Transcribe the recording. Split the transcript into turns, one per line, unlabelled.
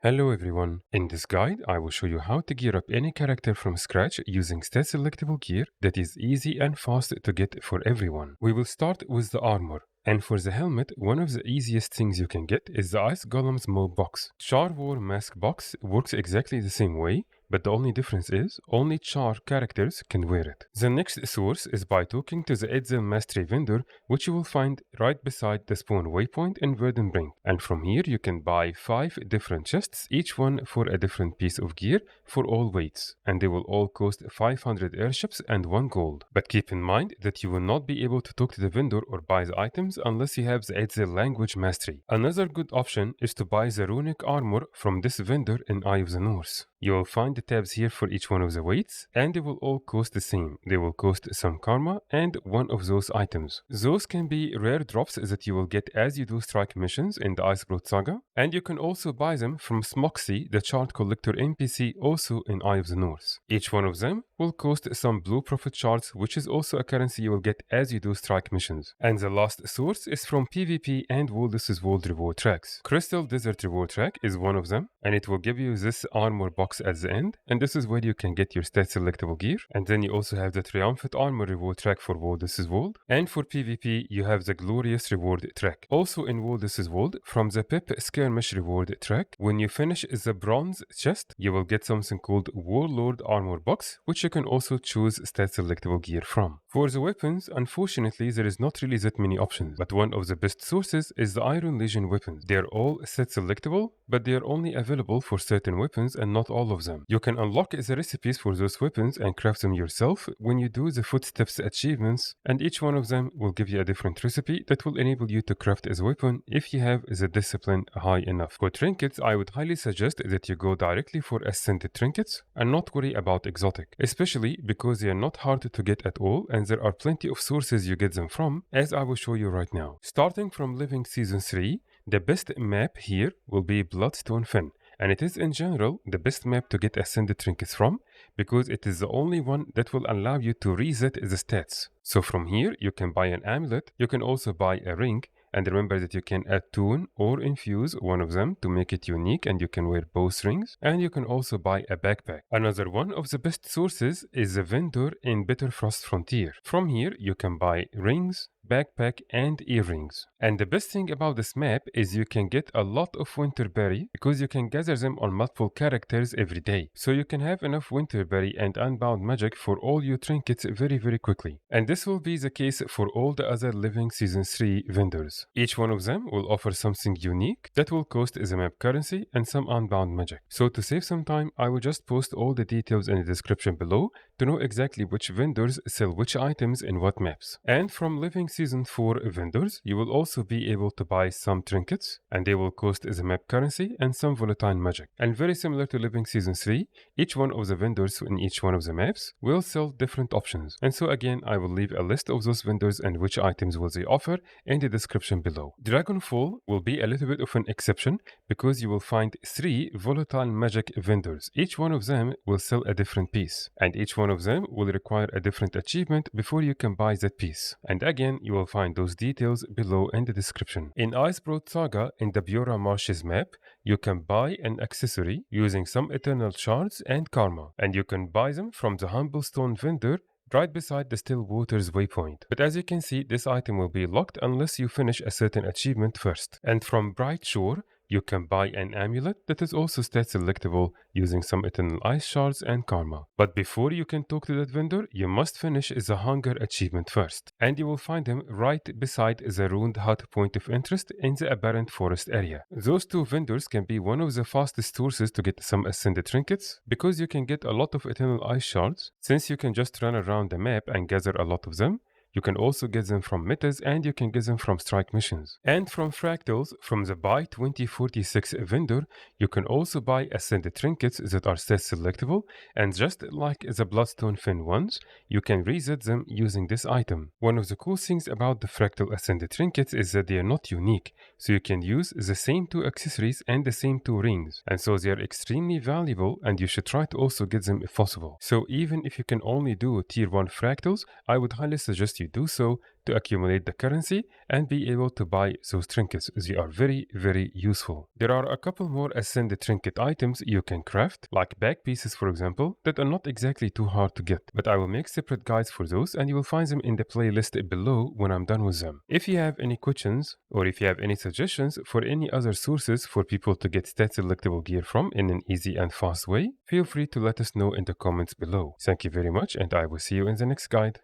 Hello everyone, in this guide I will show you how to gear up any character from scratch using stat selectable gear that is easy and fast to get for everyone. We will start with the armor. And for the helmet, one of the easiest things you can get is the Ice Golem's Mob box. Char War Mask box works exactly the same way, but the only difference is only Char characters can wear it. The next source is by talking to the Edsel Mastery vendor, which you will find right beside the spawn waypoint in Verdant. And from here you can buy 5 different chests, each one for a different piece of gear for all weights, and they will all cost 500 airships and 1 gold. But keep in mind that you will not be able to talk to the vendor or buy the items unless you have the Edsel language mastery. Another good option is to buy the runic armor from this vendor in Eye of the North. You will find the tabs here for each one of the weights, and they will all cost the same. They will cost some karma and one of those items. Those can be rare drops that you will get as you do strike missions in the Iceblood Saga, and you can also buy them from Smoxy, the chart collector NPC also in Eye of the North. Each one of them will cost some blue profit shards, which is also a currency you will get as you do strike missions. And the last source is from PvP and Woldus' World reward tracks. Crystal Desert reward track is one of them, and it will give you this armor box at the end, and this is where you can get your stat selectable gear. And then you also have the Triumphant armor reward track for Woldus' World, and for PvP you have the Glorious reward track. Also in Woldus' World, from the Pip Skirmish reward track, when you finish the bronze chest, you will get something called Warlord armor box, which you can also choose stat selectable gear from. For the weapons, unfortunately there is not really that many options, but one of the best sources is the Iron Legion weapons. They are all set selectable, but they are only available for certain weapons and not all of them. You can unlock the recipes for those weapons and craft them yourself when you do the Footsteps achievements, and each one of them will give you a different recipe that will enable you to craft as a weapon if you have the discipline high enough. For trinkets, I would highly suggest that you go directly for ascended trinkets and not worry about exotic, especially because they are not hard to get at all, and there are plenty of sources you get them from, as I will show you right now. Starting from Living Season 3, the best map here will be Bloodstone Fen, and it is in general the best map to get ascended trinkets from, because it is the only one that will allow you to reset the stats. So from here you can buy an amulet, you can also buy a ring, and remember that you can attune or infuse one of them to make it unique, and you can wear both rings, and you can also buy a backpack. Another one of the best sources is the vendor in Bitterfrost Frontier. From here you can buy rings, backpack and earrings. And the best thing about this map is you can get a lot of winterberry because you can gather them on multiple characters every day. So you can have enough winterberry and unbound magic for all your trinkets very quickly. And this will be the case for all the other Living Season 3 vendors. Each one of them will offer something unique that will cost the map currency and some unbound magic. So to save some time, I will just post all the details in the description below to know exactly which vendors sell which items in what maps. And from Living Season 4 vendors, you will also be able to buy some trinkets, and they will cost the map currency and some volatile magic. And very similar to Living Season 3, each one of the vendors in each one of the maps will sell different options. And so again, I will leave a list of those vendors and which items will they offer in the description below. Dragonfall will be a little bit of an exception because you will find 3 volatile magic vendors. Each one of them will sell a different piece, and each one of them will require a different achievement before you can buy that piece. And again, you will find those details below in the description. In Iceblood Saga, in the Bjora Marshes map, you can buy an accessory using some eternal shards and karma, and you can buy them from the Humble Stone vendor right beside the Still Waters waypoint. But as you can see, this item will be locked unless you finish a certain achievement first. And from Bright Shore, you can buy an amulet that is also stat selectable using some eternal ice shards and karma. But before you can talk to that vendor, you must finish the hunger achievement first. And you will find him right beside the ruined hut point of interest in the Aberrant Forest area. Those 2 vendors can be one of the fastest sources to get some ascended trinkets, because you can get a lot of eternal ice shards, since you can just run around the map and gather a lot of them. You can also get them from metas, and you can get them from strike missions. And from fractals, from the Buy 2046 vendor, you can also buy ascended trinkets that are stat selectable, and just like the Bloodstone Fen ones, you can reset them using this item. One of the cool things about the fractal ascended trinkets is that they are not unique, so you can use the same 2 accessories and the same 2 rings, and so they are extremely valuable, and you should try to also get them if possible. So even if you can only do tier 1 fractals, I would highly suggest you do so to accumulate the currency and be able to buy those trinkets. They are very, very useful. There are a couple more ascended trinket items you can craft, like back pieces for example, that are not exactly too hard to get, but I will make separate guides for those and you will find them in the playlist below when I'm done with them. If you have any questions or if you have any suggestions for any other sources for people to get stat selectable gear from in an easy and fast way, feel free to let us know in the comments below. Thank you very much and I will see you in the next guide.